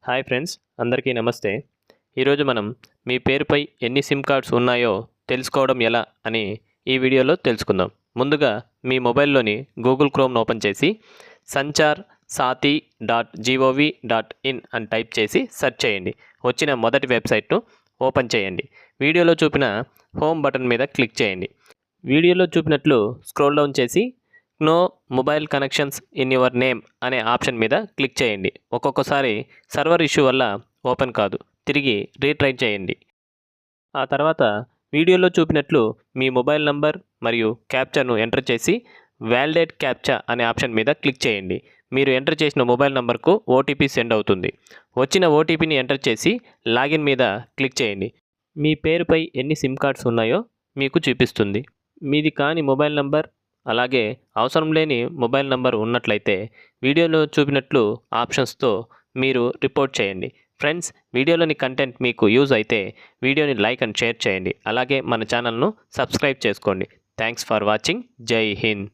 Hi friends, అందరికీ నమస్తే. ఈరోజు మనం మీ పేరుపై ఎన్ని సిమ్ కార్డ్స్ ఉన్నాయో తెలుసుకోవడం ఎలా అని ఈ వీడియోలో తెలుసుకుందాం. ముందుగా మీ మొబైల్లోని గూగుల్ క్రోమ్ను ఓపెన్ చేసి సంచార్ సాతి .gov.in అని టైప్ చేసి సెర్చ్ చేయండి. వచ్చిన మొదటి వెబ్సైట్ను ఓపెన్ చేయండి. వీడియోలో చూపిన హోమ్ బటన్ మీద క్లిక్ చేయండి. వీడియోలో చూపినట్లు స్క్రోల్ డౌన్ చేసి no mobile connections in your name అనే ఆప్షన్ మీద క్లిక్ చేయండి. ఒక్కొక్కసారి సర్వర్ ఇష్యూ వల్ల ఓపెన్ కాదు, తిరిగి రీట్రై చేయండి. ఆ తర్వాత వీడియోలో చూపినట్లు మీ మొబైల్ నంబర్ మరియు క్యాప్చాను ఎంటర్ చేసి వ్యాలిడేట్ క్యాప్చా అనే ఆప్షన్ మీద క్లిక్ చేయండి. మీరు ఎంటర్ చేసిన మొబైల్ నంబర్కు ఓటీపీ సెండ్ అవుతుంది. వచ్చిన ఓటీపీని ఎంటర్ చేసి లాగిన్ మీద క్లిక్ చేయండి. మీ పేరుపై ఎన్ని సిమ్ కార్డ్స్ ఉన్నాయో మీకు చూపిస్తుంది. మీది కాని మొబైల్ నంబర్ అలాగే అవసరం లేని మొబైల్ నంబర్ ఉన్నట్లయితే వీడియోలో చూపినట్లు ఆప్షన్స్తో మీరు రిపోర్ట్ చేయండి. ఫ్రెండ్స్, వీడియోలోని కంటెంట్ మీకు యూజ్ అయితే వీడియోని లైక్ అండ్ షేర్ చేయండి. అలాగే మన ఛానల్ను సబ్స్క్రైబ్ చేసుకోండి. Thanks for watching. జై హింద్.